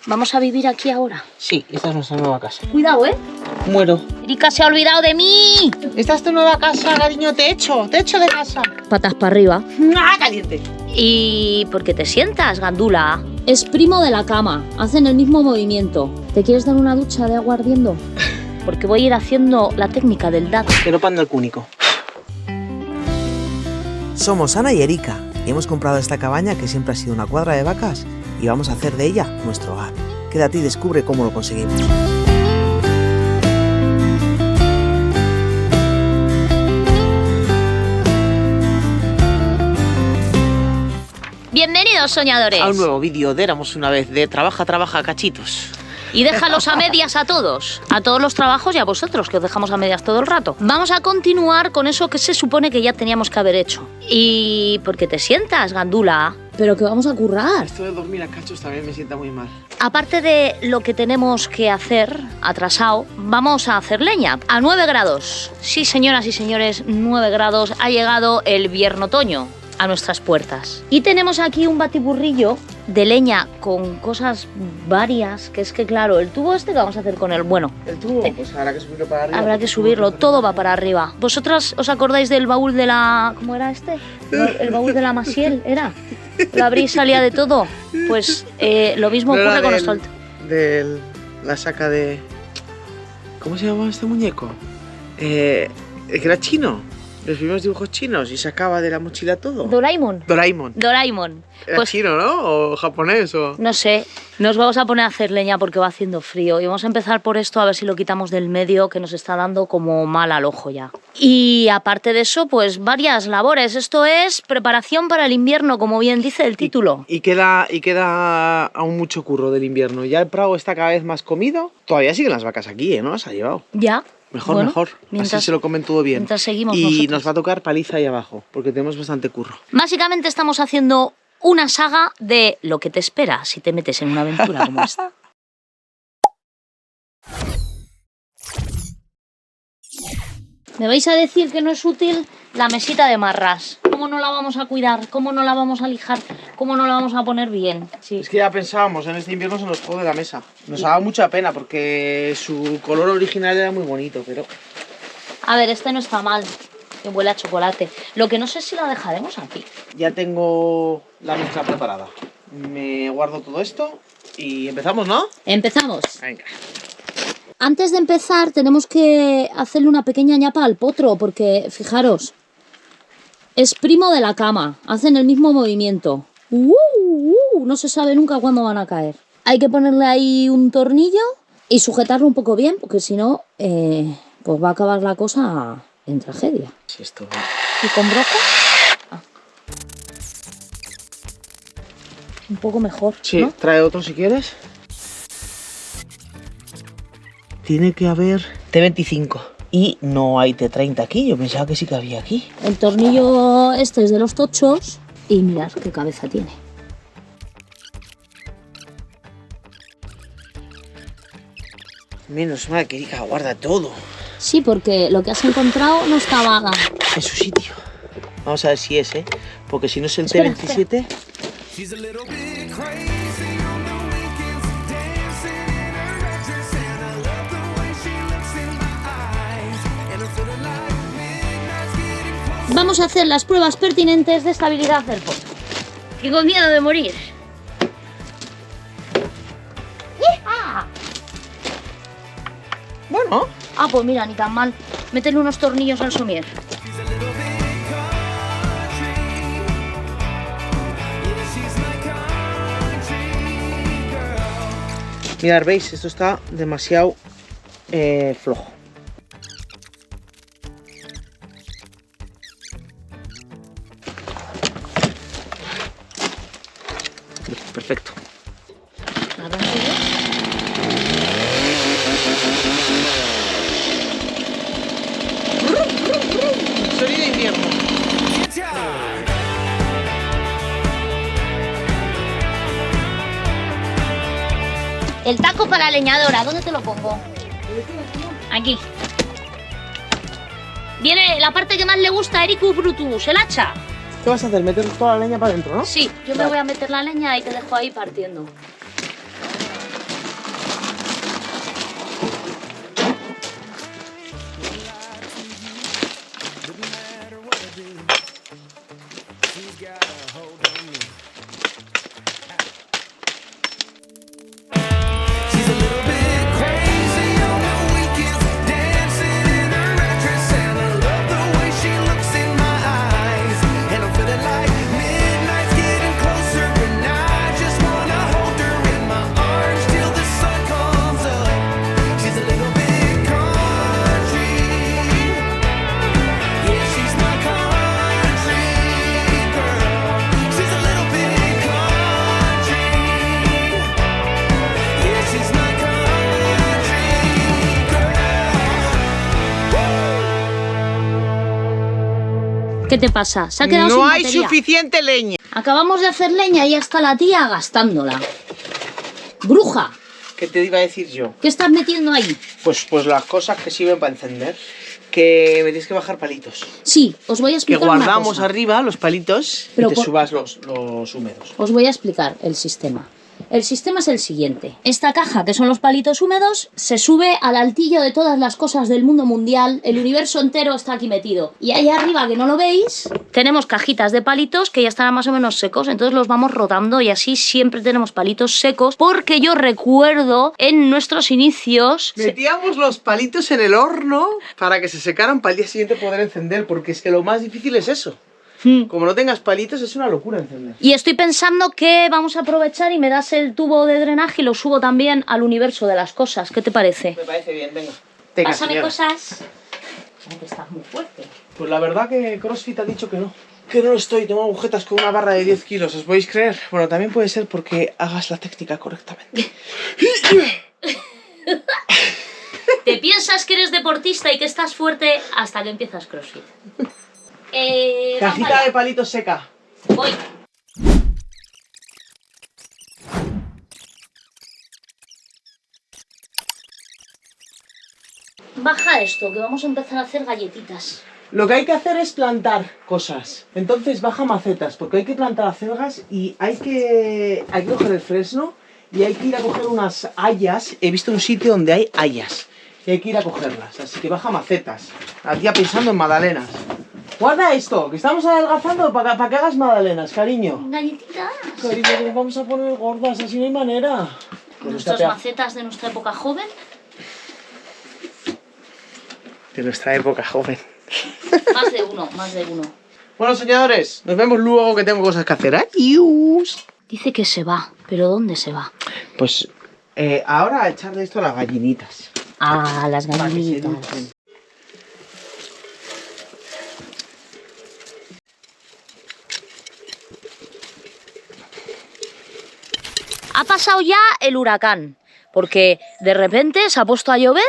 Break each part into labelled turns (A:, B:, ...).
A: ¿Vamos a vivir aquí ahora?
B: Sí, esta es nuestra nueva casa.
A: Cuidado, ¿eh?
B: Muero.
A: Erika se ha olvidado de mí.
B: Esta es tu nueva casa, cariño, techo de casa.
A: Patas para arriba.
B: ¡Ah, caliente!
A: ¿Y por qué te sientas, gandula?
C: Es primo de la cama, hacen el mismo movimiento. ¿Te quieres dar una ducha de agua ardiendo?
A: Porque voy a ir haciendo la técnica del dado.
B: Que no panda el cúnico.
D: Somos Ana y Erika y hemos comprado esta cabaña que siempre ha sido una cuadra de vacas y vamos a hacer de ella nuestro hogar. Quédate y descubre cómo lo conseguimos.
A: Bienvenidos, soñadores.
B: A un nuevo vídeo de Éramos una vez de Trabaja, trabaja, cachitos.
A: Y déjalos a medias a todos los trabajos y a vosotros, que os dejamos a medias todo el rato. Vamos a continuar con eso que se supone que ya teníamos que haber hecho. ¿Y por qué te sientas, gandula?
C: ¿Pero que vamos a currar?
B: Esto de dormir a cachos también me sienta muy mal.
A: Aparte de lo que tenemos que hacer, atrasado, vamos a hacer leña a 9 grados. Sí, señoras y señores, 9 grados. Ha llegado el vierno-otoño a nuestras puertas. Y tenemos aquí un batiburrillo de leña con cosas varias, que es que claro, el tubo este que vamos a hacer con él, bueno,
B: ¿El tubo? Pues habrá que subirlo para arriba.
A: habrá que subirlo, todo va para arriba. ¿Vosotras os acordáis del baúl de la... ¿cómo era este? El baúl de la Maciel, ¿era? Lo abrís, salía de todo. Pues lo mismo
B: No
A: ocurre
B: era
A: con
B: del-
A: nuestro...
B: De la saca de... ¿Cómo se llamaba este muñeco? Que era chino. Los primeros dibujos chinos y sacaba de la mochila todo.
A: Doraemon.
B: Doraemon.
A: Doraemon.
B: Era
A: Pues
B: chino, ¿no? O japonés o...
A: no sé, nos vamos a poner a hacer leña porque va haciendo frío y vamos a empezar por esto a ver si lo quitamos del medio que nos está dando como mal al ojo ya. Y aparte de eso, pues varias labores. Esto es preparación para el invierno, como bien dice el título.
B: Y queda aún mucho curro del invierno. Ya el prado está cada vez más comido. Todavía siguen las vacas aquí, ¿no? Las ha llevado.
A: Ya.
B: Mejor,
A: Bueno,
B: mejor.
A: mientras-
B: Así se lo comen todo bien.
A: mientras seguimos
B: y
A: nosotros.
B: nos va a tocar paliza ahí abajo, porque tenemos bastante curro.
A: Básicamente estamos haciendo una saga de lo que te espera si te metes en una aventura como esta. ¿Me vais a decir que no es útil la mesita de marras? ¿Cómo no la vamos a cuidar? ¿Cómo no la vamos a lijar? ¿Cómo no la vamos a poner bien? Sí.
B: Es que ya pensábamos, en este invierno se nos jode la mesa. Nos ha dado mucha pena porque su color original era muy bonito, pero...
A: A ver, este no está mal, que huele a chocolate. Lo que no sé si la dejaremos aquí.
B: Ya tengo la mezcla preparada. Me guardo todo esto y empezamos, ¿no?
C: Empezamos.
B: Venga.
C: Antes de empezar tenemos que hacerle una pequeña ñapa al potro porque, fijaros, es primo de la cama, hacen el mismo movimiento. No se sabe nunca cuándo van a caer. Hay que ponerle ahí un tornillo y sujetarlo un poco bien porque si no, pues va a acabar la cosa en tragedia.
B: Si esto...
A: ¿Y con broco? Ah. Un poco mejor,
B: Sí,
A: ¿no?
B: trae otro si quieres. Tiene que haber T25. Y no hay T30 aquí, yo pensaba que sí que había aquí.
C: El tornillo este es de los tochos y mirad qué cabeza tiene.
B: Menos mal que Erika guarda todo
C: Sí, porque lo que has encontrado no está vaga.
B: en su sitio. Vamos a ver si es, ¿eh? Porque si no es el
C: Espera,
B: T27...
E: She's a little bit crazy on the weekends, dancing in her dress, and I love the way she looks in my eyes, and I'm feeling like midnight's getting close.
C: Vamos a hacer las pruebas pertinentes de estabilidad del potro.
A: Tengo miedo de morir.
B: Bueno,
A: Ah, pues mira, ni tan mal. Métele unos tornillos al somier.
E: She's a little bit country, yeah, she's my country girl.
B: mirad, veis, esto está demasiado flojo. Perfecto. Sonido de invierno.
A: El taco para la leñadora, ¿dónde te lo pongo? Aquí. Viene la parte que más le gusta a Ericus Brutus, el hacha.
B: ¿Qué vas a hacer? ¿Meter toda la leña para adentro, no?
A: Sí, yo me voy a meter la leña y te dejo ahí partiendo.
E: She's my country girl.
C: ¿Qué te pasa? ¿Se ha quedado
B: No
C: sin
B: hay
C: batería?
B: suficiente leña.
C: Acabamos de hacer leña y ya está la tía gastándola. Bruja,
B: ¿Qué te iba a decir yo?
C: ¿qué estás metiendo ahí?
B: Pues las cosas que sirven para encender. Que me tienes que bajar palitos.
C: Sí, os voy a
B: Que
C: explicar una
B: guardamos
C: cosa.
B: arriba los palitos
C: Pero
B: y te
C: por-
B: subas los húmedos.
C: Os voy a explicar el sistema. El sistema es el siguiente. Esta caja, que son los palitos húmedos, se sube al altillo de todas las cosas del mundo mundial. El universo entero está aquí metido. Y ahí arriba, que no lo veis, tenemos cajitas de palitos que ya estarán más o menos secos. Entonces los vamos rotando y así siempre tenemos palitos secos. Porque yo recuerdo en nuestros inicios...
B: Metíamos los palitos en el horno para que se secaran para el día siguiente poder encender, porque es que lo más difícil es eso. Como no tengas palitos es una locura encender.
C: Y estoy pensando que vamos a aprovechar y me das el tubo de drenaje y lo subo también al universo de las cosas. ¿Qué te parece?
B: Me parece bien, venga.
C: Pásame
B: señora.
C: cosas. Como que estás muy fuerte.
B: Pues la verdad que CrossFit ha dicho que no. Que no lo estoy, tengo agujetas con una barra de 10 kilos, ¿os podéis creer? Bueno, también puede ser porque hagas la técnica correctamente.
C: Te piensas que eres deportista y que estás fuerte hasta que empiezas CrossFit.
B: Cajita de palitos seca.
C: Voy. Baja esto, que vamos a empezar a hacer galletitas.
B: Lo que hay que hacer es plantar cosas. Entonces baja macetas, porque hay que plantar acelgas y hay que coger el fresno y hay que ir a coger unas hayas. He visto un sitio donde hay hayas y hay que ir a cogerlas. Así que baja macetas. La tía pensando en magdalenas. Guarda esto, que estamos adelgazando para que hagas magdalenas, cariño.
C: Galletitas.
B: Cariño, que nos vamos a poner gordas, así no hay manera.
C: Nuestras macetas de nuestra época joven.
B: De nuestra época joven.
C: Más de uno, más de uno.
B: Bueno, soñadores, nos vemos luego que tengo cosas que hacer. Adiós.
C: Dice que se va, pero ¿dónde se va?
B: Pues ahora a echarle esto a las gallinitas.
C: Ah, las
B: Para que se
C: gallinitas.
B: eduquen.
A: Ha pasado ya el huracán, porque de repente se ha puesto a llover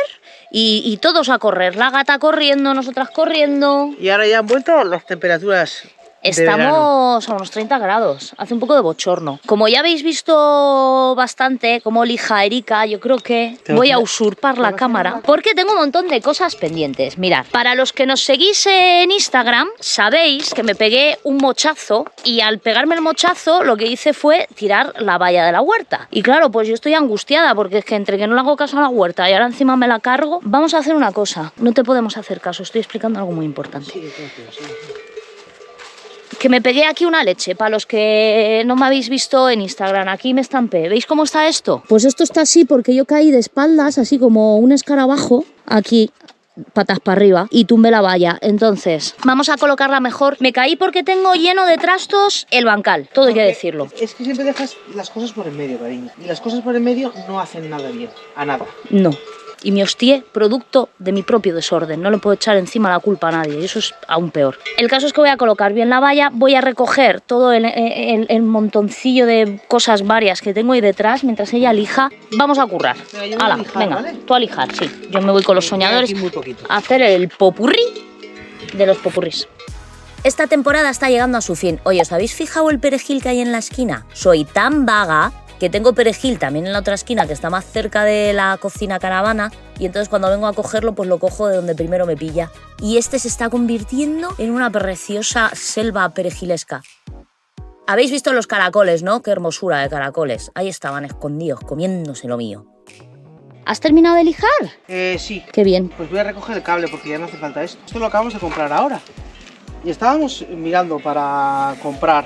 A: y todos a correr. La gata corriendo, nosotras corriendo.
B: Y ahora ya han vuelto las temperaturas. de verano.
A: Estamos a unos 30 grados, hace un poco de bochorno. Como ya habéis visto bastante cómo lija Erika, yo creo que voy a usurpar la cámara porque tengo un montón de cosas pendientes. Mirad, para los que nos seguís en Instagram, sabéis que me pegué un mochazo y al pegarme el mochazo lo que hice fue tirar la valla de la huerta. Y claro, pues yo estoy angustiada porque es que entre que no le hago caso a la huerta y ahora encima me la cargo, vamos a hacer una cosa. No te podemos hacer caso, estoy explicando algo muy importante. Que me pegué aquí una leche, para los que no me habéis visto en Instagram, aquí me estampé. ¿Veis cómo está esto? Pues esto está así porque yo caí de espaldas, así como un escarabajo, aquí, patas para arriba, y tumbé la valla. Entonces, vamos a colocarla mejor. Me caí porque tengo lleno de trastos el bancal, todo hay que decirlo.
B: Es que siempre dejas las cosas por el medio, cariño. Y las cosas por el medio no hacen nada bien. A nada.
A: No. Y me hostié producto de mi propio desorden. No le puedo echar encima la culpa a nadie. Y eso es aún peor. El caso es que voy a colocar bien la valla. Voy a recoger todo el montoncillo de cosas varias que tengo ahí detrás. Mientras ella lija, vamos a currar.
B: Venga, yo voy a
A: Hala,
B: lijar,
A: venga,
B: ¿vale?
A: tú a lijar, sí. Yo me voy con los soñadores
B: Aquí muy poquito.
A: a hacer el popurrí de los popurrís. Esta temporada está llegando a su fin. Oye, ¿os habéis fijado el perejil que hay en la esquina? Soy tan vaga que tengo perejil también en la otra esquina que está más cerca de la cocina caravana y entonces cuando vengo a cogerlo pues lo cojo de donde primero me pilla. Y este se está convirtiendo en una preciosa selva perejilesca. Habéis visto los caracoles, ¿no? Qué hermosura de caracoles. Ahí estaban escondidos, comiéndose lo mío. ¿Has terminado de lijar?
B: Sí.
A: Qué bien.
B: Pues voy a recoger el cable porque ya no hace falta esto. Esto lo acabamos de comprar ahora. Y estábamos mirando para comprar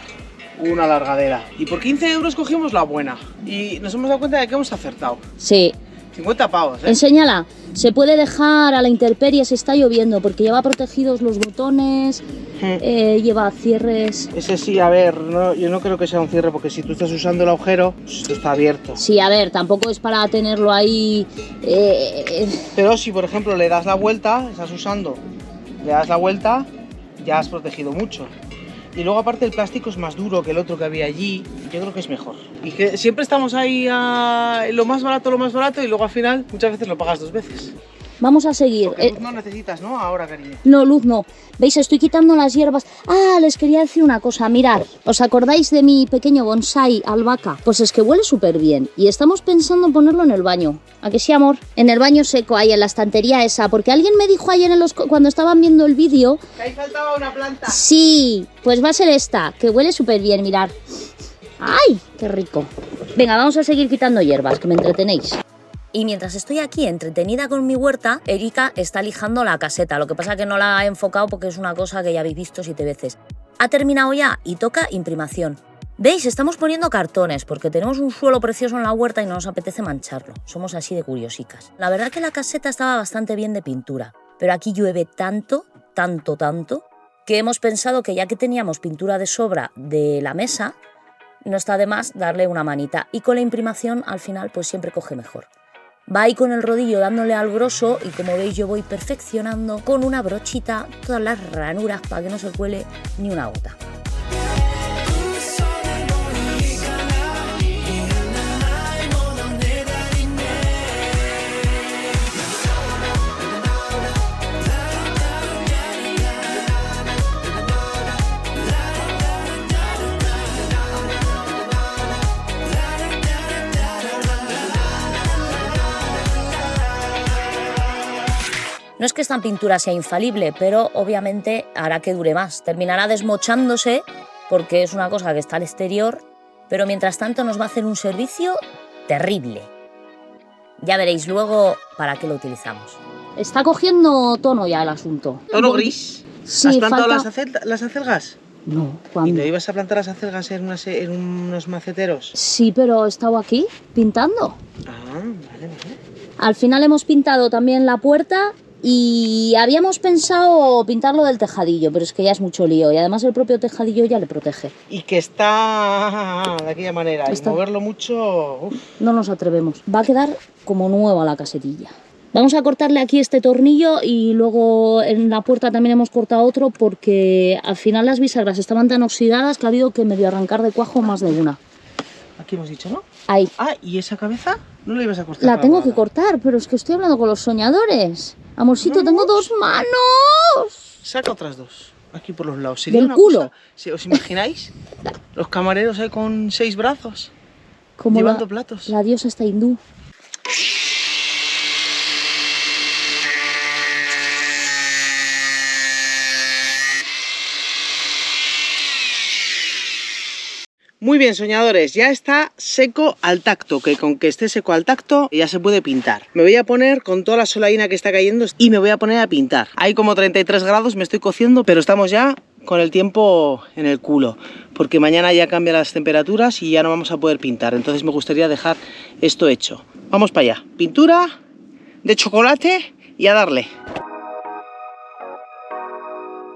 B: una alargadera. Y por 15 euros cogimos la buena. Y nos hemos dado cuenta de que hemos acertado.
C: Sí.
B: 50 pavos, ¿eh?
C: Enséñala. Se puede dejar a la intemperie si está lloviendo, porque lleva protegidos los botones, lleva cierres.
B: Ese sí, a ver, no, yo no creo que sea un cierre porque si tú estás usando el agujero, pues esto está abierto.
C: Sí, a ver, tampoco es para tenerlo ahí.
B: Pero si por ejemplo le das la vuelta, estás usando, le das la vuelta, ya has protegido mucho. Y luego aparte el plástico es más duro que el otro que había allí. Yo creo que es mejor. Y que siempre estamos ahí a lo más barato y luego al final muchas veces lo pagas 2 veces.
C: Vamos a seguir.
B: Porque luz no necesitas, ¿no? Ahora, cariño.
C: No, luz no. ¿Veis? Estoy quitando las hierbas. Ah, les quería decir una cosa. Mirad, ¿os acordáis de mi pequeño bonsai albahaca? Pues es que huele súper bien. Y estamos pensando en ponerlo en el baño. ¿A que sí, amor? En el baño seco, ahí en la estantería esa. Porque alguien me dijo ayer cuando estaban viendo el vídeo...
B: Que ahí faltaba una planta.
C: Sí, pues va a ser esta, que huele súper bien, mirad. ¡Ay, qué rico! Venga, vamos a seguir quitando hierbas, que me entretenéis. Y mientras estoy aquí entretenida con mi huerta, Erika está lijando la caseta. Lo que pasa es que no la he enfocado porque es una cosa que ya habéis visto 7 veces. Ha terminado ya y toca imprimación. ¿Veis? Estamos poniendo cartones porque tenemos un suelo precioso en la huerta y no nos apetece mancharlo. Somos así de curiosicas. La verdad que la caseta estaba bastante bien de pintura, pero aquí llueve tanto, que hemos pensado que ya que teníamos pintura de sobra de la mesa, no está de más darle una manita. Y con la imprimación al final pues siempre coge mejor. Va ahí con el rodillo dándole al grosso y como veis yo voy perfeccionando con una brochita todas las ranuras para que no se cuele ni una gota. No es que esta pintura sea infalible, pero obviamente hará que dure más. Terminará desmochándose porque es una cosa que está al exterior, pero mientras tanto nos va a hacer un servicio terrible. Ya veréis luego para qué lo utilizamos. Está cogiendo tono ya el asunto.
B: ¿Tono gris?
C: Sí,
B: ¿Has plantado
C: falta...
B: las acelgas?
C: No,
B: ¿Y
C: ¿cuándo?
B: no ibas a plantar las acelgas en unos maceteros?
C: Sí, pero he estado aquí pintando.
B: Ah, vale.
C: Al final hemos pintado también la puerta y habíamos pensado pintarlo del tejadillo, pero es que ya es mucho lío y además el propio tejadillo ya le protege.
B: Y que está de aquella manera,
C: Está-
B: y moverlo mucho... Uf.
C: No nos atrevemos. Va a quedar como nueva la casetilla. Vamos a cortarle aquí este tornillo y luego en la puerta también hemos cortado otro porque al final las bisagras estaban tan oxidadas que ha habido que medio arrancar de cuajo más de una.
B: Aquí hemos dicho, ¿no?
C: Ahí.
B: Ah, ¿y esa cabeza? No la ibas a cortar.
C: La
B: para
C: tengo
B: nada.
C: que cortar, pero es que estoy hablando con los soñadores. Amorcito, tengo 2 manos.
B: Saca otras 2. Aquí por los lados. Sería
C: Del
B: una
C: culo.
B: cosa- ¿Sí, ¿os imagináis? Los camareros ahí con 6 brazos.
C: Como
B: llevando platos.
C: la diosa esta hindú.
B: Muy bien, soñadores, ya está seco al tacto, que con que esté seco al tacto ya se puede pintar. Me voy a poner con toda la solaina que está cayendo y me voy a poner a pintar. Hay como 33 grados, me estoy cociendo, pero estamos ya con el tiempo en el culo, porque mañana ya cambian las temperaturas y ya no vamos a poder pintar. Entonces me gustaría dejar esto hecho. Vamos para allá. Pintura de chocolate y a darle.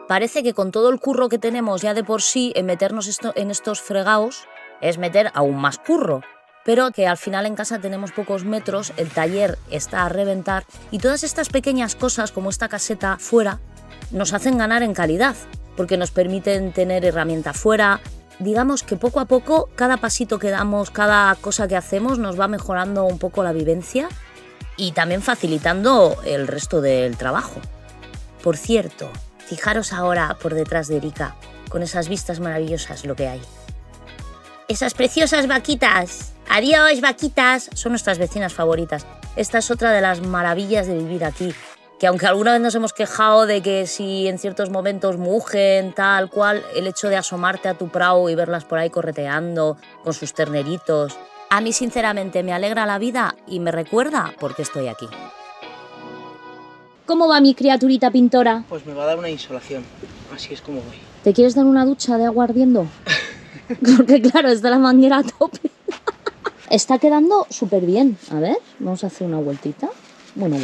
C: Parece que con todo el curro que tenemos ya de por sí en meternos en estos fregados es meter aún más curro. Pero que al final en casa tenemos pocos metros, el taller está a reventar y todas estas pequeñas cosas como esta caseta fuera nos hacen ganar en calidad porque nos permiten tener herramienta fuera. Digamos que poco a poco cada pasito que damos, cada cosa que hacemos nos va mejorando un poco la vivencia y también facilitando el resto del trabajo. Por cierto, fijaros ahora por detrás de Erika, con esas vistas maravillosas lo que hay. Esas preciosas vaquitas. Adiós, vaquitas. Son nuestras vecinas favoritas. Esta es otra de las maravillas de vivir aquí. Que aunque alguna vez nos hemos quejado de que si en ciertos momentos mugen, tal cual, el hecho de asomarte a tu prau y verlas por ahí correteando con sus terneritos, a mí sinceramente me alegra la vida y me recuerda por qué estoy aquí. ¿Cómo va mi criaturita pintora?
B: Pues me va a dar una insolación, así es como voy.
C: ¿Te quieres dar una ducha de agua ardiendo? Porque claro, está la manguera a tope. Está quedando súper bien. A ver, vamos a hacer una vueltita. Bueno.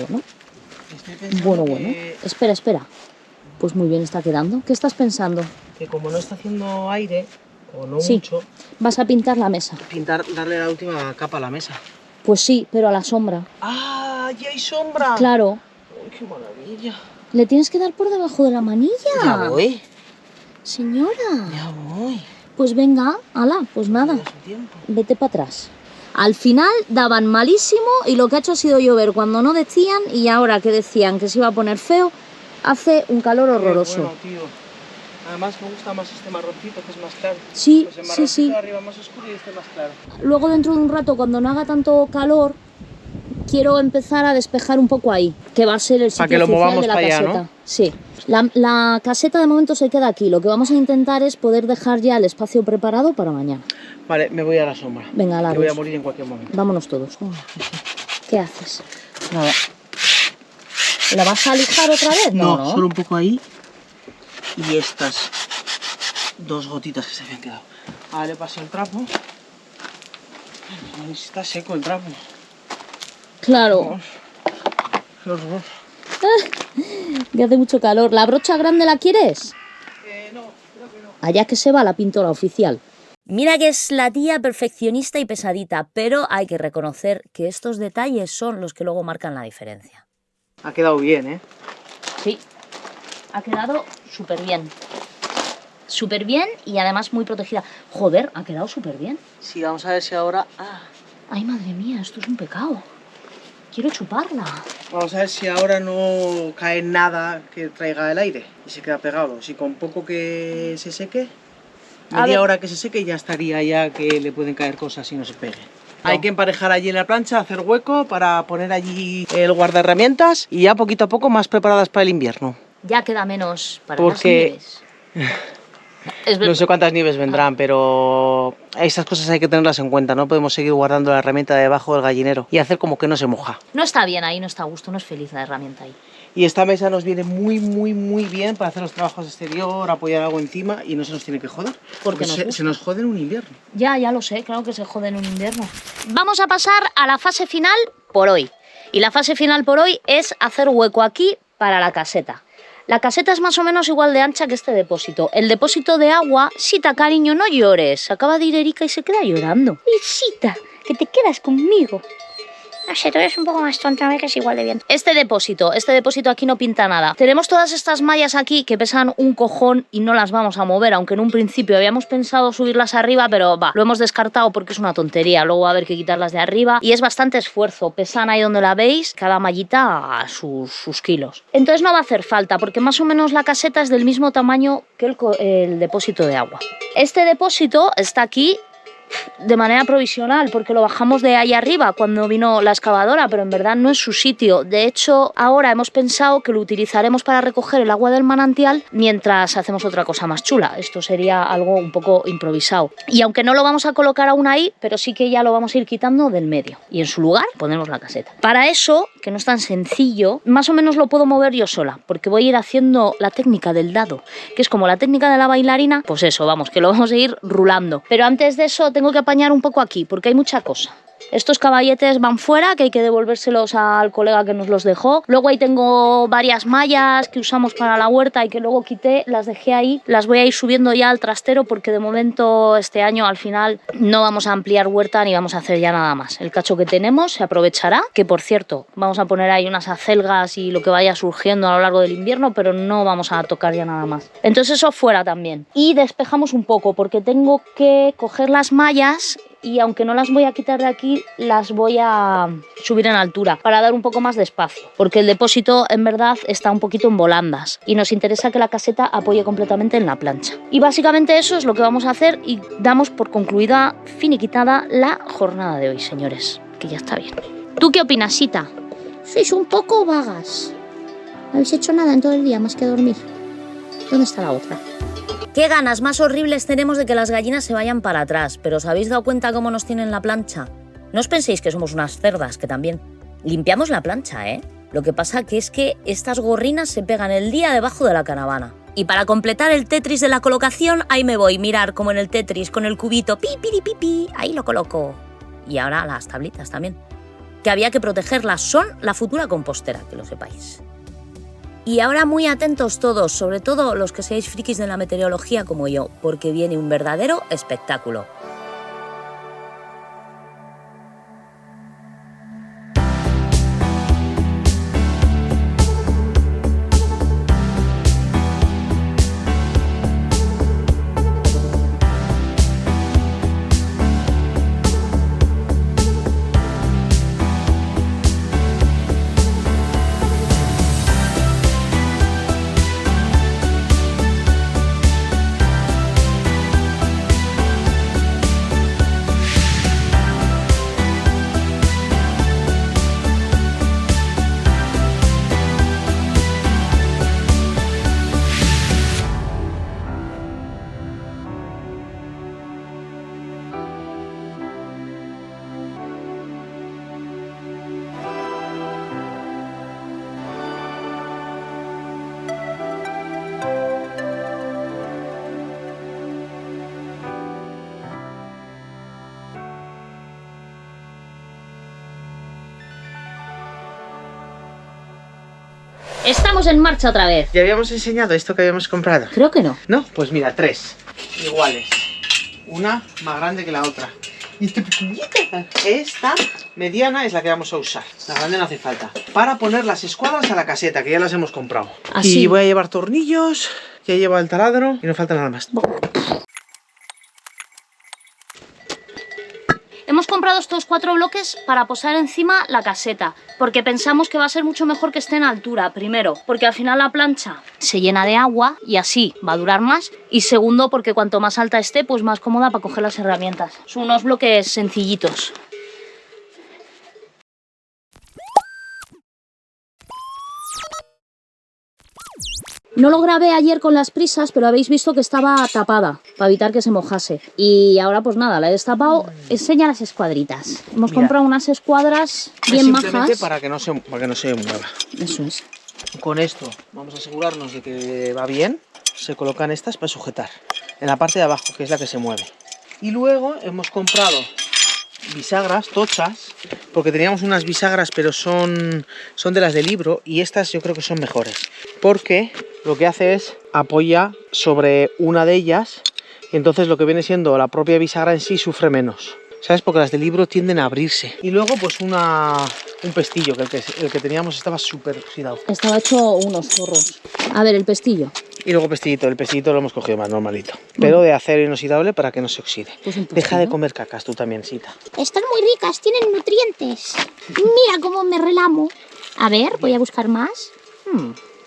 B: Estoy pensando que,
C: Espera. Pues muy bien está quedando. ¿Qué estás pensando?
B: que como no está haciendo aire, o no
C: Sí.
B: mucho,
C: Vas a pintar la mesa.
B: darle la última capa a la mesa.
C: Pues sí, pero a la sombra.
B: ¡Ah! ¡Ya hay sombra!
C: Claro.
B: Uy, ¡qué maravilla!
C: Le tienes que dar por debajo de la manilla.
B: Ya voy.
C: Señora.
B: Ya voy.
C: Pues venga, ala, pues nada.
B: Ya es su tiempo.
C: Vete para atrás. Al final daban malísimo y lo que ha hecho ha sido llover cuando no decían y ahora que decían que se iba a poner feo, hace un calor horroroso.
B: Bueno, tío. Además me gusta más este marroncito que es más claro.
C: Sí,
B: Pues el
C: sí,
B: marroncito
C: sí.
B: de arriba más oscuro y este más claro.
C: Luego dentro de un rato, cuando no haga tanto calor, quiero empezar a despejar un poco ahí, que va a ser el sitio
B: que lo
C: oficial
B: movamos
C: de la
B: para allá,
C: caseta.
B: ¿no?
C: Sí. La caseta de momento se queda aquí. Lo que vamos a intentar es poder dejar ya el espacio preparado para mañana.
B: Vale, me voy a la sombra.
C: Venga,
B: Que voy a
C: Larus.
B: morir en cualquier momento.
C: Vámonos todos. ¿Qué haces?
B: Nada.
C: ¿La vas a lijar otra vez?
B: No, solo un poco ahí. Y estas 2 gotitas que se habían quedado. Ahora le paso el trapo. Ay, está seco el trapo.
C: Claro,
B: Qué horror.
C: que hace mucho calor. ¿La brocha grande la quieres?
B: No, creo que no.
C: Allá que se va la pintora oficial. Mira que es la tía perfeccionista y pesadita, pero hay que reconocer que estos detalles son los que luego marcan la diferencia.
B: Ha quedado bien, ¿eh?
A: Sí, ha quedado súper bien. Súper bien y además muy protegida. Joder, ha quedado súper bien.
B: Sí, vamos a ver si ahora...
A: Ay, madre mía, esto es un pecado. Quiero chuparla.
B: Vamos a ver si ahora no cae nada que traiga el aire y se queda pegado. Si con poco que se seque,
A: A
B: media
A: ver.
B: hora que se seque ya estaría ya que le pueden caer cosas y no se pegue. Hay que emparejar allí en la plancha, hacer hueco para poner allí el guardaherramientas y ya poquito a poco más preparadas para el invierno.
A: Ya queda menos para
B: Porque-
A: las nieves. Es
B: No sé cuántas nieves vendrán, pero estas cosas hay que tenerlas en cuenta. No podemos seguir guardando la herramienta debajo del gallinero y hacer como que no se moja.
A: No está bien ahí, no está a gusto, no es feliz la herramienta ahí.
B: Y esta mesa nos viene muy, muy, muy bien para hacer los trabajos de exterior, apoyar algo encima y no se nos tiene que joder.
A: Porque nos
B: se
A: gusta.
B: nos jode en un invierno.
A: Ya lo sé, claro que se jode en un invierno. Vamos a pasar a la fase final por hoy. Y la fase final por hoy es hacer hueco aquí para la caseta. La caseta es más o menos igual de ancha que este depósito. El depósito de agua, Sita, cariño, no llores. Acaba de ir Erika y se queda llorando. Sita, que te quedas conmigo. No sé, tú eres un poco más tonta, que es igual de bien. Este depósito aquí no pinta nada. Tenemos todas estas mallas aquí que pesan un cojón y no las vamos a mover, aunque en un principio habíamos pensado subirlas arriba, pero lo hemos descartado porque es una tontería. Luego va a haber que quitarlas de arriba y es bastante esfuerzo. Pesan ahí donde la veis, cada mallita a sus kilos. Entonces no va a hacer falta porque más o menos la caseta es del mismo tamaño que el depósito de agua. Este depósito está aquí de manera provisional porque lo bajamos de ahí arriba cuando vino la excavadora, pero en verdad no es su sitio. De hecho, ahora hemos pensado que lo utilizaremos para recoger el agua del manantial mientras hacemos otra cosa más chula. Esto sería algo un poco improvisado. Y aunque no lo vamos a colocar aún ahí, pero sí que ya lo vamos a ir quitando del medio. Y en su lugar ponemos la caseta. Para eso, que no es tan sencillo, más o menos lo puedo mover yo sola, porque voy a ir haciendo la técnica del dado, que es como la técnica de la bailarina. Pues eso, vamos, que lo vamos a ir rulando. Pero antes de eso tengo que apañar un poco aquí, porque hay mucha cosa. Estos caballetes van fuera, que hay que devolvérselos al colega que nos los dejó. Luego ahí tengo varias mallas que usamos para la huerta y que luego quité, las dejé ahí. Las voy a ir subiendo ya al trastero porque de momento este año al final no vamos a ampliar huerta ni vamos a hacer ya nada más. El cacho que tenemos se aprovechará, que por cierto vamos a poner ahí unas acelgas y lo que vaya surgiendo a lo largo del invierno, pero no vamos a tocar ya nada más. Entonces eso fuera también. Y despejamos un poco porque tengo que coger las mallas y aunque no las voy a quitar de aquí, las voy a subir en altura para dar un poco más de espacio, porque el depósito en verdad está un poquito en volandas y nos interesa que la caseta apoye completamente en la plancha. Y básicamente eso es lo que vamos a hacer y damos por concluida, finiquitada la jornada de hoy, señores, que ya está bien. ¿Tú qué opinas, Sita?
C: Sois un poco vagas. No habéis hecho nada en todo el día más que dormir. ¿Dónde está la otra?
A: Qué ganas más horribles tenemos de que las gallinas se vayan para atrás, pero ¿os habéis dado cuenta cómo nos tienen la plancha? No os penséis que somos unas cerdas, que también limpiamos la plancha, ¿eh? Lo que pasa que es que estas gorrinas se pegan el día debajo de la caravana. Y para completar el Tetris de la colocación, ahí me voy, mirar como en el Tetris con el cubito, pi, pi, pi, pi, ahí lo coloco. Y ahora las tablitas también, que había que protegerlas, son la futura compostera, que lo sepáis. Y ahora muy atentos todos, sobre todo los que seáis frikis de la meteorología como yo, porque viene un verdadero espectáculo.
C: Estamos en marcha otra vez.
B: ¿Ya habíamos enseñado esto que habíamos comprado?
C: Creo que no.
B: No, pues mira, 3 iguales. Una más grande que la otra. Y esta pequeñita. Esta mediana es la que vamos a usar. La grande no hace falta. Para poner las escuadras a la caseta, que ya las hemos comprado.
C: Así.
B: Y voy a llevar tornillos, ya llevo el taladro y no falta nada más.
C: Hemos comprado estos 4 bloques para posar encima la caseta, porque pensamos que va a ser mucho mejor que esté en altura, primero, porque al final la plancha se llena de agua y así va a durar más, y segundo, porque cuanto más alta esté, pues más cómoda para coger las herramientas. Son unos bloques sencillitos. No lo grabé ayer con las prisas, pero habéis visto que estaba tapada para evitar que se mojase. Y ahora pues nada, la he destapado. Enseña las escuadritas. Hemos
B: Mira.
C: comprado unas escuadras bien
B: Simplemente
C: majas.
B: para que no se mueva.
C: Eso es.
B: Con esto vamos a asegurarnos de que va bien. Se colocan estas para sujetar en la parte de abajo, que es la que se mueve. Y luego hemos comprado bisagras tochas, porque teníamos unas bisagras pero son de las de libro, y estas yo creo que son mejores, porque lo que hace es apoya sobre una de ellas y entonces lo que viene siendo la propia bisagra en sí sufre menos, ¿sabes? Porque las de libro tienden a abrirse. Y luego pues un pestillo, que el que teníamos estaba súper oxidado.
C: Estaba hecho unos zorros. A ver, el pestillo.
B: Y luego pestillito, el pestillito lo hemos cogido más normalito, pero de acero inoxidable para que no se oxide.
C: Pues un
B: Deja
C: pestillo.
B: de comer cacas tú también, Sita.
F: Están muy ricas, tienen nutrientes. Mira cómo me relamo. A ver, voy a buscar más.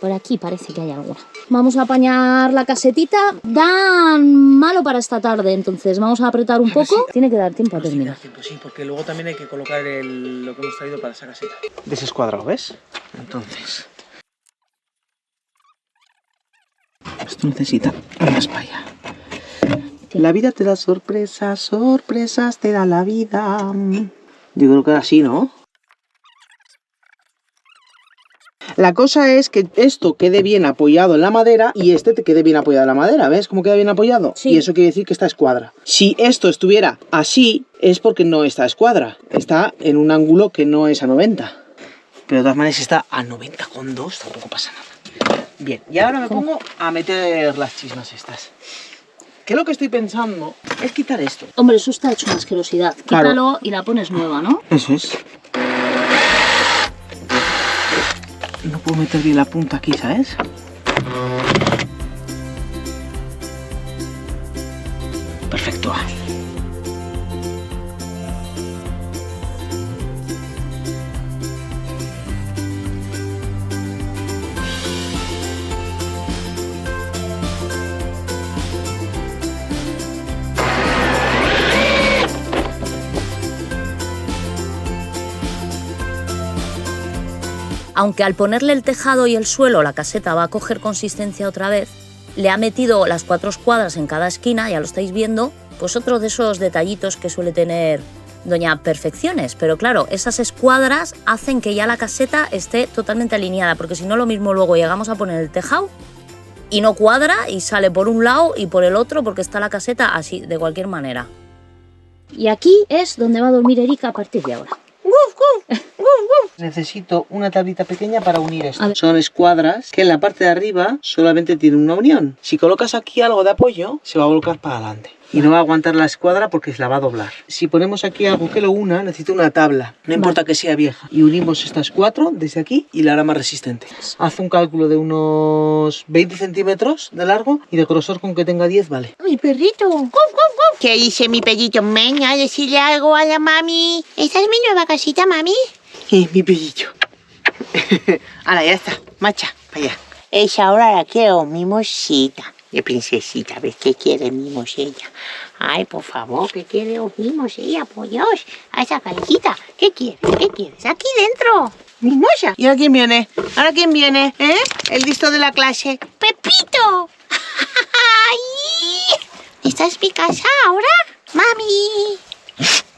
C: Por aquí parece que hay alguna. Vamos a apañar la casetita. Dan malo para esta tarde, entonces vamos a apretar un poco. Tiene que dar tiempo a terminar.
B: Sí, porque luego también hay que colocar lo que hemos traído para esa caseta. Desescuadrado, ¿ves? Entonces... esto necesita más para allá. La vida te da sorpresas, sorpresas te da la vida. Yo creo que era así, ¿no? La cosa es que esto quede bien apoyado en la madera y este te quede bien apoyado en la madera. ¿Ves cómo queda bien apoyado?
C: Sí.
B: Y eso quiere decir que está a escuadra. Si esto estuviera así, es porque no está a escuadra. Está en un ángulo que no es a 90. Pero de todas maneras está a 90,2, tampoco pasa nada. Bien, y ahora me pongo a meter las chismas estas. Que lo que estoy pensando es quitar esto.
C: Hombre, eso está hecho una asquerosidad.
B: Claro.
C: Quítalo y la pones nueva, ¿no?
B: Eso es. No puedo meter bien la punta aquí, ¿sabes? Perfecto.
C: Aunque al ponerle el tejado y el suelo la caseta va a coger consistencia otra vez, le ha metido las 4 escuadras en cada esquina, ya lo estáis viendo, pues otro de esos detallitos que suele tener Doña Perfecciones. Pero claro, esas escuadras hacen que ya la caseta esté totalmente alineada, porque si no lo mismo luego llegamos a poner el tejado y no cuadra y sale por un lado y por el otro porque está la caseta así, de cualquier manera. Y aquí es donde va a dormir Erika a partir de ahora.
B: Necesito una tablita pequeña para unir esto.
C: A ver.
B: Son escuadras que en la parte de arriba solamente tienen una unión. Si colocas aquí algo de apoyo, se va a volcar para adelante. Y no va a aguantar la escuadra porque se la va a doblar. Si ponemos aquí algo que lo una, necesito una tabla. No importa que sea vieja. Y unimos estas 4 desde aquí y la hará más resistente. Haz un cálculo de unos 20 centímetros de largo y de grosor con que tenga 10, vale.
F: Mi perrito. ¿Qué dice mi perrito? Meña, decirle algo a la mami. ¿Esta es mi nueva casita, mami?
B: Mi pellillo. Ahora ya está. Marcha, para allá.
F: Esa ahora la quiero, mimosita. De princesita, ¿ves qué quiere mimos ella? Ay, por favor, ¿qué quiere los mimos ella? Por Dios, a esa carecita. ¿Qué quieres? ¿Qué quieres? Aquí dentro. Mimosa.
B: ¿Y ahora quién viene? ¿Ahora quién viene? ¿Eh? El listo de la clase.
F: ¡Pepito! ¡Ay! ¿Esta es mi casa ahora? ¡Mami!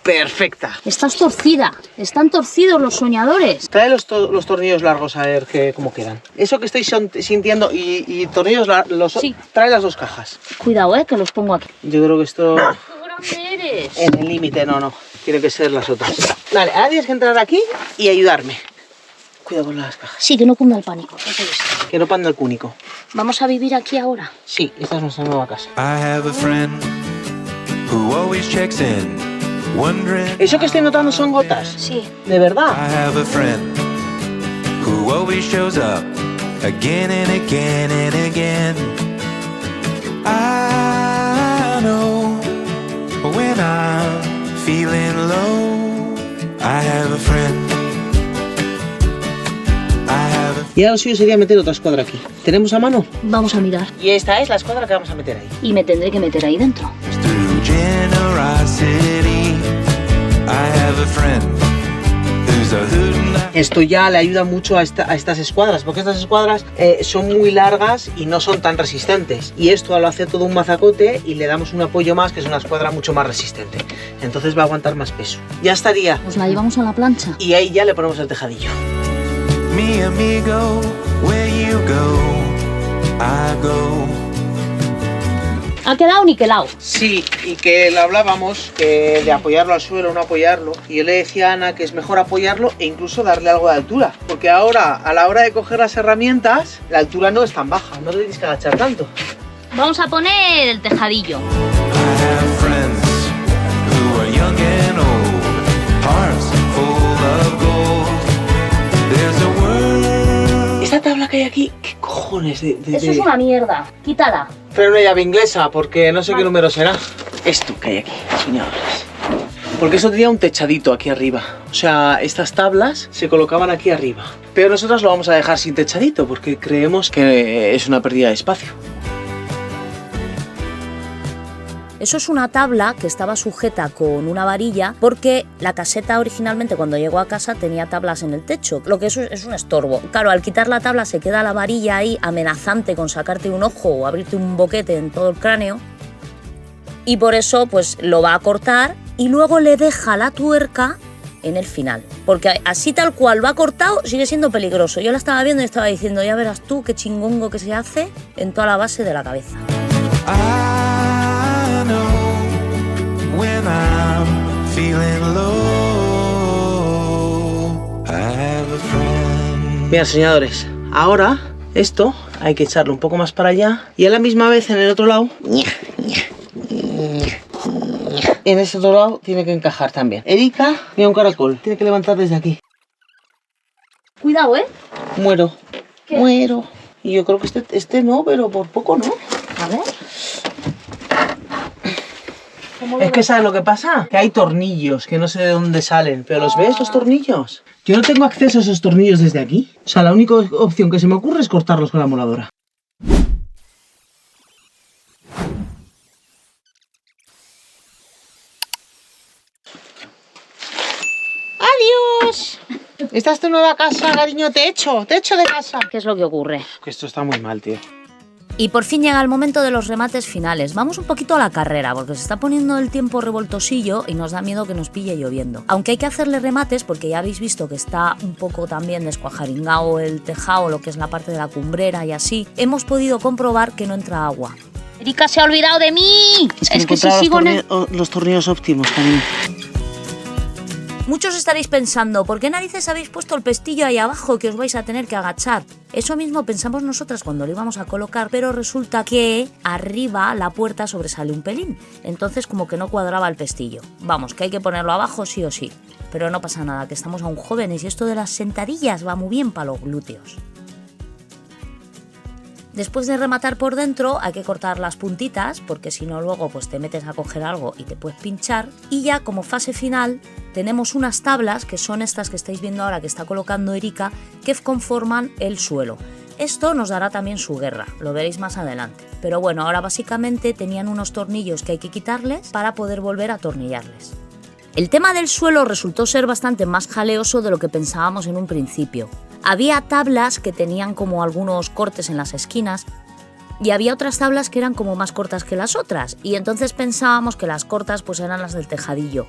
B: Perfecta.
C: Estás torcida, están torcidos los soñadores.
B: Trae los tornillos largos a ver cómo quedan. Eso que estoy sintiendo y tornillos largos,
C: Sí.
B: trae las 2 cajas.
C: Cuidado, que los pongo aquí.
B: Yo creo que esto
C: ¡Qué grande eres!
B: en el límite, no. Tiene que ser las otras. Vale, ahora tienes que entrar aquí y ayudarme. Cuidado con las cajas.
C: Sí, que no cunda el pánico. Eso es.
B: Que no panda el cúnico.
C: Vamos a vivir aquí ahora.
B: Sí, esta es nuestra nueva casa.
E: I have a friend who always checks in, wondering.
B: ¿Eso que estoy notando son gotas?
C: Sí.
B: ¿De verdad?
E: I have a friend who always shows up again and again and again. I know when I'm feeling low, I have a friend. I have a
B: Y ahora lo suyo sería meter otra escuadra aquí. ¿Tenemos a mano?
C: Vamos a mirar.
B: Y esta es la escuadra que vamos a meter ahí.
C: Y me tendré que meter ahí dentro.
E: through generosity. I have a friend who's a hoot and a
B: Esto ya le ayuda mucho a estas escuadras, porque estas escuadras son muy largas y no son tan resistentes. Y esto lo hace todo un mazacote y le damos un apoyo más, que es una escuadra mucho más resistente. Entonces va a aguantar más peso. Ya estaría.
C: Pues la llevamos a la plancha.
B: Y ahí ya le ponemos el tejadillo.
E: mi amigo. Where you go, I go.
C: Ha quedado niquelado.
B: Sí, y que lo hablábamos, que de apoyarlo al suelo, no apoyarlo. Y yo le decía a Ana que es mejor apoyarlo e incluso darle algo de altura. Porque ahora, a la hora de coger las herramientas, la altura no es tan baja, no te tienes que agachar tanto.
A: Vamos a poner el tejadillo.
E: I have friends who are young and old, hearts full of gold. There's a world.
B: Esta tabla que hay aquí, ¿qué cojones de...?
C: Eso es una mierda. Quítala.
B: Pero una llave inglesa, porque no sé qué número será. Esto que hay aquí, soñadores. Porque eso tenía un techadito aquí arriba. O sea, estas tablas se colocaban aquí arriba. Pero nosotros lo vamos a dejar sin techadito, porque creemos que es una pérdida de espacio.
C: Eso es una tabla que estaba sujeta con una varilla porque la caseta originalmente cuando llegó a casa tenía tablas en el techo, lo que eso es un estorbo. Claro, al quitar la tabla se queda la varilla ahí amenazante con sacarte un ojo o abrirte un boquete en todo el cráneo y por eso pues lo va a cortar y luego le deja la tuerca en el final, porque así tal cual va cortado sigue siendo peligroso. Yo la estaba viendo y estaba diciendo, ya verás tú qué chingongo que se hace en toda la base de la cabeza.
E: I know when I'm feeling low, I have a friend.
B: Mira, soñadores, ahora esto hay que echarlo un poco más para allá y a la misma vez en el otro lado, en ese otro lado tiene que encajar también. Erika, mira un caracol, tiene que levantar desde aquí.
C: Cuidado, ¿eh?
B: Muero,
C: ¿Qué?
B: muero. Y yo creo que este no, pero por poco no.
C: A ver.
B: Es que ¿sabes lo que pasa? Que hay tornillos que no sé de dónde salen, pero ¿los ves los tornillos? Yo no tengo acceso a esos tornillos desde aquí. O sea, la única opción que se me ocurre es cortarlos con la moladora. ¡Adiós! Esta es tu nueva casa, cariño, techo de casa.
A: ¿Qué es lo que ocurre?
B: Que esto está muy mal, tío.
C: Y por fin llega el momento de los remates finales. Vamos un poquito a la carrera, porque se está poniendo el tiempo revoltosillo y nos da miedo que nos pille lloviendo. Aunque hay que hacerle remates, porque ya habéis visto que está un poco también descuajaringado el tejado, lo que es la parte de la cumbrera y así, hemos podido comprobar que no entra agua.
A: Erika se ha olvidado de mí. Es que si
B: encontraba
A: sigo en el...
B: los tornillos óptimos, cariño.
C: Muchos estaréis pensando, ¿por qué narices habéis puesto el pestillo ahí abajo que os vais a tener que agachar? Eso mismo pensamos nosotras cuando lo íbamos a colocar, pero resulta que arriba la puerta sobresale un pelín. Entonces como que no cuadraba el pestillo. Vamos, que hay que ponerlo abajo sí o sí. Pero no pasa nada, que estamos aún jóvenes y esto de las sentadillas va muy bien para los glúteos. Después de rematar por dentro hay que cortar las puntitas porque si no luego pues te metes a coger algo y te puedes pinchar. Y ya como fase final tenemos unas tablas que son estas que estáis viendo ahora que está colocando Erika que conforman el suelo. Esto nos dará también su guerra, lo veréis más adelante. Pero bueno, ahora básicamente tenían unos tornillos que hay que quitarles para poder volver a atornillarles. El tema del suelo resultó ser bastante más jaleoso de lo que pensábamos en un principio. Había tablas que tenían como algunos cortes en las esquinas y había otras tablas que eran como más cortas que las otras y entonces pensábamos que las cortas pues eran las del tejadillo.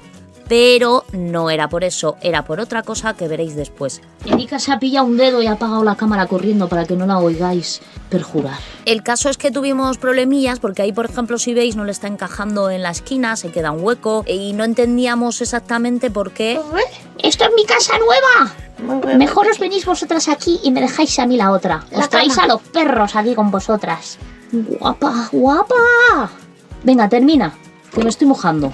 A: pero no era por eso, era por otra cosa que veréis después.
C: Erika se ha pillado un dedo y ha apagado la cámara corriendo para que no la oigáis perjurar.
A: El caso es que tuvimos problemillas porque ahí, por ejemplo, si veis, no le está encajando en la esquina, se queda un hueco y no entendíamos exactamente por qué.
C: ¡Esto es mi casa nueva! Mejor os venís vosotras aquí y me dejáis a mí la otra. Os traéis a los perros aquí con vosotras. ¡Guapa, guapa! Venga, termina, que me estoy mojando.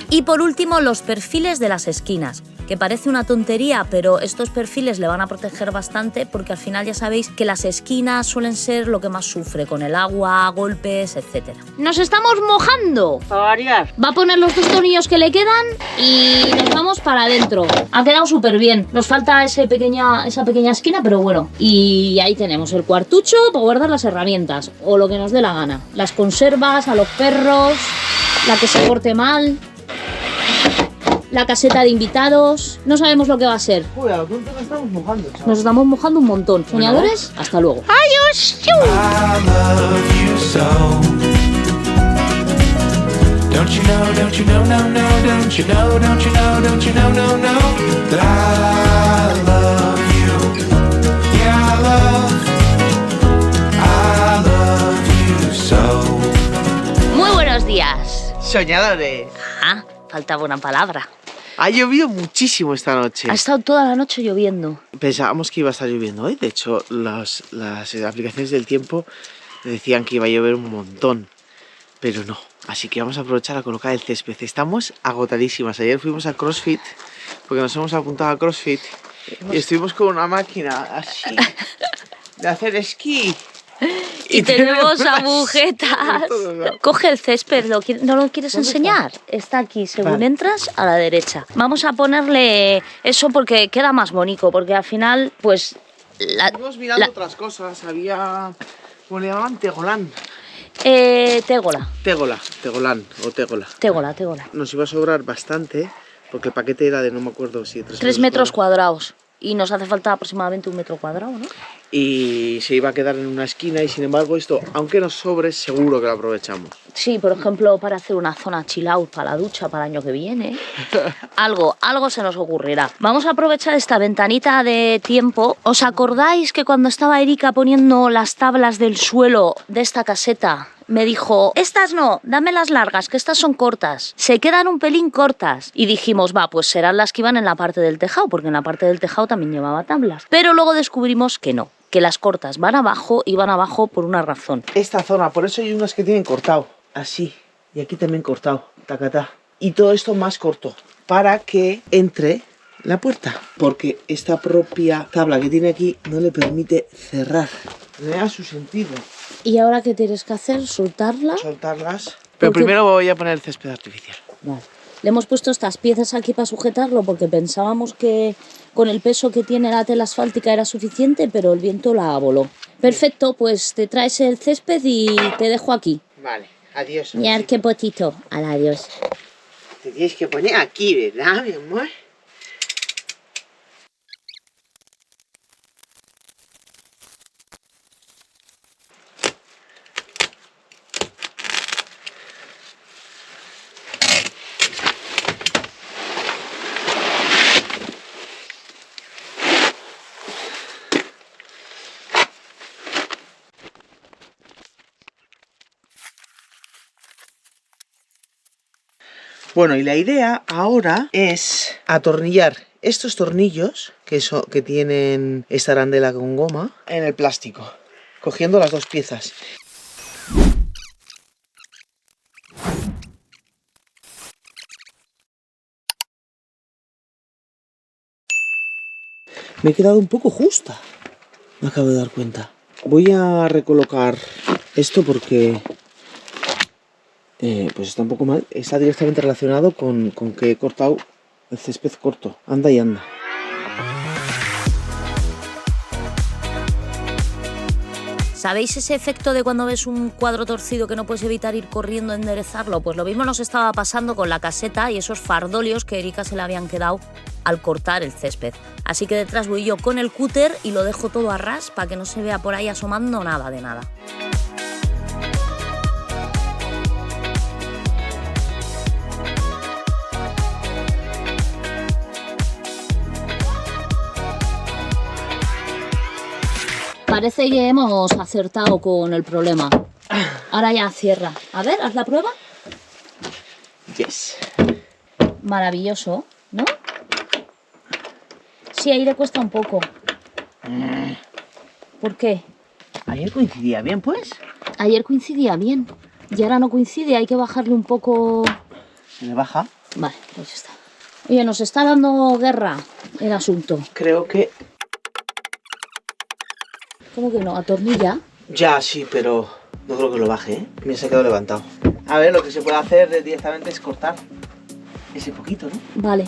A: Y por último, los perfiles de las esquinas, que parece una tontería, pero estos perfiles le van a proteger bastante porque al final ya sabéis que las esquinas suelen ser lo que más sufre con el agua, golpes, etc.
C: ¡Nos estamos mojando!
F: Para variar.
C: Va a poner los 2 tornillos que le quedan y nos vamos para adentro. Ha quedado súper bien. Nos falta esa pequeña esquina, pero bueno. Y ahí tenemos el cuartucho para guardar las herramientas o lo que nos dé la gana. Las conservas, a los perros, la que se porte mal, la caseta de invitados. No sabemos lo que va a ser.
B: Uy, a lo tonto nos estamos mojando, chaval.
C: Nos estamos mojando un montón. Soñadores, hasta luego.
E: I love you so. Don't you know, no, no, don't you know, no, no, that I love you. Yeah, I love you so.
A: Muy buenos días.
B: Soñadores.
A: Ah, faltaba una palabra.
B: Ha llovido muchísimo esta noche.
A: Ha estado toda la noche lloviendo.
B: Pensábamos que iba a estar lloviendo hoy. De hecho, las aplicaciones del tiempo decían que iba a llover un montón. Pero no. Así que vamos a aprovechar a colocar el césped. Estamos agotadísimas. Ayer fuimos a CrossFit, porque nos hemos apuntado a CrossFit. Y estuvimos con una máquina así, de hacer esquí.
A: Y tenemos
B: flash.
A: agujetas.
B: Todo.
A: Coge el césped, ¿no lo quieres enseñar? Está aquí, según
B: Vale.
A: entras, a la derecha. Vamos a ponerle eso porque queda más bonito, porque al final, pues...
B: Estuvimos mirando otras cosas. Había... ¿Cómo le llamaban? Tegolán.
A: Tégola.
B: Tegolán o tégola.
A: Tégola.
B: Nos iba a sobrar bastante, porque el paquete era de, no me acuerdo si...
A: 3 metros cuadrados. Y nos hace falta aproximadamente 1 metro cuadrado, ¿no?
B: Y se iba a quedar en una esquina y sin embargo esto, aunque nos sobre, seguro que lo aprovechamos.
A: Sí, por ejemplo, para hacer una zona chill out para la ducha para el año que viene. Algo se nos ocurrirá. Vamos a aprovechar esta ventanita de tiempo. ¿Os acordáis que cuando estaba Erika poniendo las tablas del suelo de esta caseta, me dijo, estas no, dame las largas, que estas son cortas, se quedan un pelín cortas? Y dijimos, va, pues serán las que iban en la parte del tejado, porque en la parte del tejado también llevaba tablas. Pero luego descubrimos que no, que las cortas van abajo y van abajo por una razón.
B: Esta zona, por eso hay unas que tienen cortado, así, y aquí también cortado, tacatá. Y todo esto más corto, para que entre la puerta, porque esta propia tabla que tiene aquí no le permite cerrar. Le da su sentido.
C: ¿Y ahora qué tienes que hacer? ¿Soltarla?
B: Soltarlas. Pero
C: ¿Por qué?
B: primero voy a poner el césped artificial.
C: Vale. Le hemos puesto estas piezas aquí para sujetarlo porque pensábamos que con el peso que tiene la tela asfáltica era suficiente, pero el viento la voló. Perfecto, pues te traes el césped y te dejo aquí.
B: Vale, adiós.
C: Mirad qué potito. Adiós.
F: Te tienes que poner aquí, ¿verdad, mi amor?
B: Bueno, y la idea ahora es atornillar estos tornillos que tienen esta arandela con goma en el plástico, cogiendo las dos piezas. Me he quedado un poco justa, me acabo de dar cuenta. Voy a recolocar esto porque pues está un poco mal. Está directamente relacionado con que he cortado el césped corto. Anda y anda.
A: ¿Sabéis ese efecto de cuando ves un cuadro torcido que no puedes evitar ir corriendo a enderezarlo? Pues lo mismo nos estaba pasando con la caseta y esos fardolios que a Erika se le habían quedado al cortar el césped. Así que detrás voy yo con el cúter y lo dejo todo a ras para que no se vea por ahí asomando nada de nada.
C: parece que hemos acertado con el problema. Ahora ya cierra. A ver, haz la prueba.
B: Yes.
C: Maravilloso, ¿no? Sí, ahí le cuesta un poco. ¿Por qué?
B: Ayer coincidía bien, pues.
C: Ayer coincidía bien. Y ahora no coincide, hay que bajarle un poco...
B: ¿Se le baja?
C: Vale, pues ya está. Oye, nos está dando guerra el asunto.
B: Creo que...
C: ¿Cómo que no? ¿Atornilla?
B: Ya, sí, pero no creo que lo baje, ¿eh? Me se ha quedado levantado. A ver, lo que se puede hacer directamente es cortar ese poquito, ¿no?
C: Vale.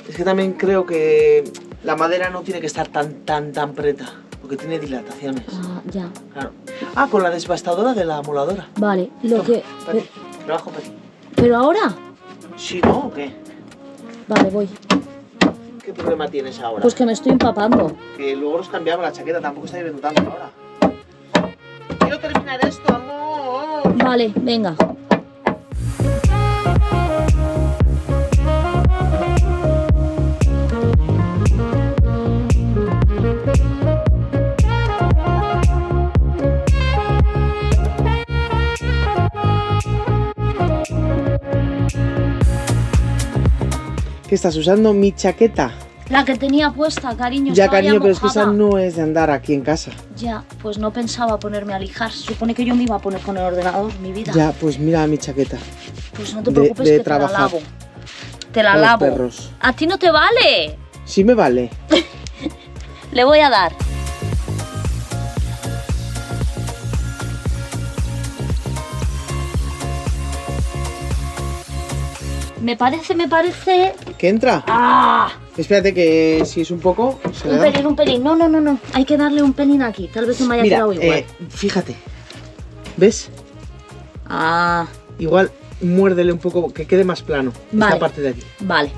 B: Es que también creo que la madera no tiene que estar tan preta, porque tiene dilataciones.
C: Ah, ya.
B: Claro. Ah, con la desbastadora de la moladora.
C: Vale, lo
B: Toma,
C: que...
B: Pati, lo bajo, Pati.
C: ¿Pero ahora?
B: ¿Sí, no o qué?
C: Vale, voy.
B: ¿Qué problema tienes ahora?
C: Pues que me estoy empapando.
B: Que luego nos cambiamos la chaqueta, tampoco está lloviendo tanto ahora. Quiero terminar esto, amor.
C: Vale, venga.
B: ¿Qué estás usando? Mi chaqueta.
C: La que tenía puesta, cariño.
B: Ya,
C: estaba
B: cariño, pero es que
C: mojada.
B: esa no es de andar aquí en casa.
C: Ya, pues no pensaba ponerme a lijar. Se supone que yo me iba a poner con el ordenador, mi vida.
B: Ya, pues mira mi chaqueta.
C: Pues no te
B: de-
C: preocupes
B: de
C: que
B: trabajar.
C: te la lavo. Te la
B: Con los
C: lavo.
B: perros.
C: A ti no te vale.
B: Sí me vale.
C: Le voy a dar. Me parece...
B: ¿Qué entra?
C: ¡Ah!
B: Espérate que si es un poco... se le
C: Un
B: da.
C: pelín, un pelín. No, no, no, no. Hay que darle un pelín aquí. Tal vez no me haya
B: Mira,
C: quedado igual.
B: fíjate. ¿Ves?
C: Ah,
B: Igual muérdele un poco, que quede más plano.
C: Vale.
B: Esta parte de aquí.
C: vale.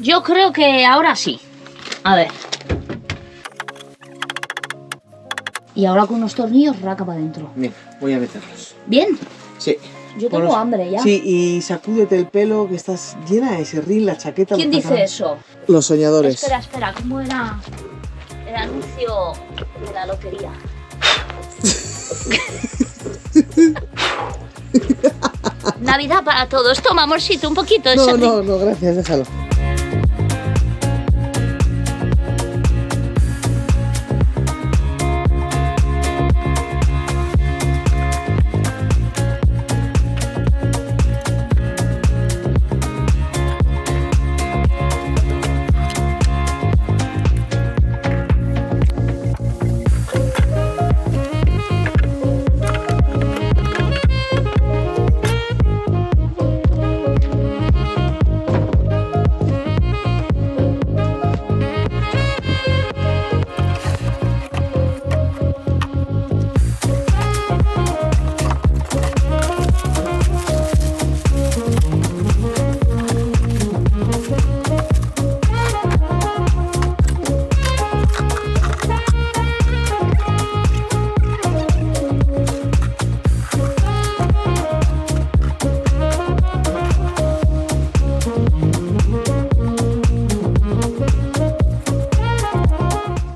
C: Yo creo que ahora sí. A ver. Y ahora con unos tornillos raca para adentro.
B: Bien, voy a meterlos.
C: ¿Bien?
B: Sí.
C: Yo tengo
B: Ponlos-
C: hambre ya.
B: Sí, y sacúdete el pelo, que estás llena de serrín, la chaqueta.
C: ¿Quién
B: los
C: dice
B: pantalones.
C: eso?
B: Los soñadores.
C: Espera, espera, ¿cómo era el anuncio de la lotería? Navidad para todos. Toma, amorcito, un poquito de
B: No,
C: serrín.
B: no, no, gracias, déjalo.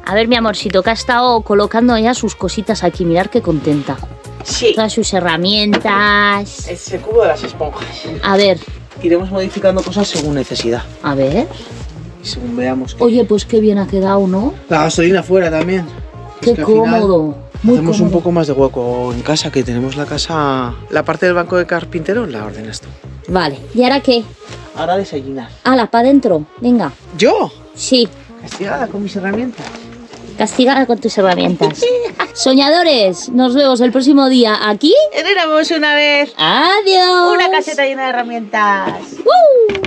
C: A ver, mi amorcito, que ha estado colocando ya sus cositas aquí. Mirar qué contenta.
B: Sí.
C: Todas sus herramientas.
B: Ese cubo de las esponjas.
C: A ver,
B: Iremos modificando cosas según necesidad.
C: a ver.
B: Y según veamos que...
C: Oye, pues qué bien ha quedado, ¿no?
B: La gasolina fuera también.
C: Qué
B: Es que al final
C: cómodo. Muy
B: hacemos
C: cómodo.
B: un poco más de hueco en casa, que tenemos la casa... La parte del banco de carpintero la ordenas tú.
C: Vale, ¿y ahora qué?
B: Ahora desayunar.
C: Ala, para adentro. Venga.
B: ¿Yo?
C: Sí,
B: Castigada con mis herramientas.
C: castigada con tus herramientas. Soñadores, nos vemos el próximo día aquí.
B: Éramos una vez
C: Adiós.
B: una caseta llena de herramientas.
C: ¡Woo!